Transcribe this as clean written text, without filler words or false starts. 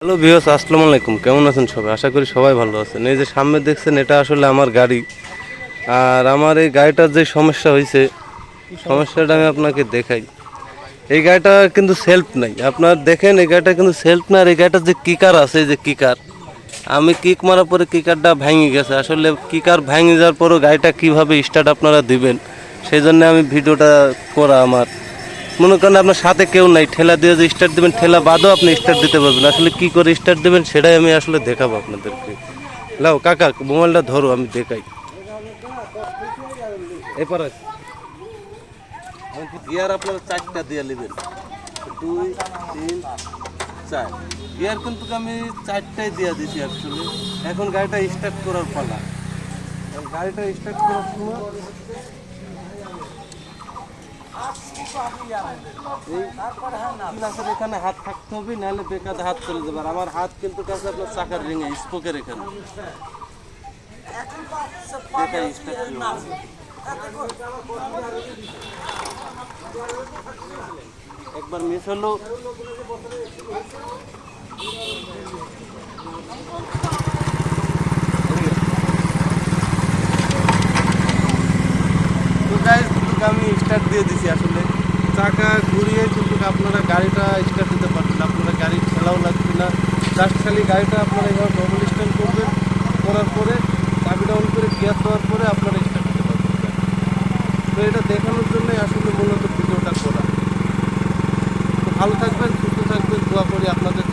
Hello viewers, আসসালামু আলাইকুম। কেমন আছেন সবাই? আশা করি সবাই ভালো আছেন। এই যে সামনে দেখছেন, এটা আসলে আমার গাড়ি। আর আমার এই গাড়িটার যে সমস্যা হয়েছে, সমস্যাটা আমি আপনাকে দেখাই। এই গাড়িটা কিন্তু সেলফ নাই। আপনার দেখেন, এই গাড়িটা কিন্তু সেলফ না। আর এই গাড়িটার যে কিকার আছে, এই যে কিকার, আমি কিক মারার পরে কিকারটা ভেঙে গেছে। আসলে কিকার ভেঙে যাওয়ার পরও গাড়িটা কীভাবে স্টার্ট আপনারা দিবেন, সেই জন্য আমি ভিডিওটা করা আমার। মনে করেন আপনার সাথে কেউ নাই, ঠেলা দিয়ে যে স্টার্ট দেবেন, ঠেলা বাদও আপনি স্টার্ট দিতে পারবেন। আসলে কি করে স্টার্ট দেবেন সেটাই আমি আসলে দেখাবো আপনাদেরকে। লাও কাকা, মোবাইলটা ধরো, আমি দেখাই। এরপর গিয়ার আপনারা 4টা দিয়ে নেবেন, 2, 3, 4 গিয়ার কিন্তু আমি 4টাই দিয়ে দিছি অ্যাকচুয়ালি। এখন গাড়িটা স্টার্ট করার পালা। গাড়িটা স্টার্ট করার সময় এখানে হাত থাকতে হবে, নাহলে বেকার হাত চলে যাবে। আর আমার হাত কিন্তু কাছে আপনার চাকার রিঙে স্পোকের এখানে একবার মিস হলো। আমি স্টার্ট দিয়ে দিছি। আসলে চাকা ঘুরিয়ে কিন্তু আপনারা গাড়িটা স্টার্ট দিতে পারবেন। আপনারা গাড়ি ঠেলাও লাগবে না। জাস্ট খালি গাড়িটা আপনারা এভাবে ডবল স্ট্যান্ড করবেন, করার পরে চাবিটা অন করে গিয়ার দেওয়ার পরে আপনারা স্টার্ট দিতে পারবেন। তো এটা দেখানোর জন্যই আসলে মূলত ভিডিওটা করা। তো ভালো থাকবেন, সুস্থ থাকবেন, দোয়া করি আপনাদের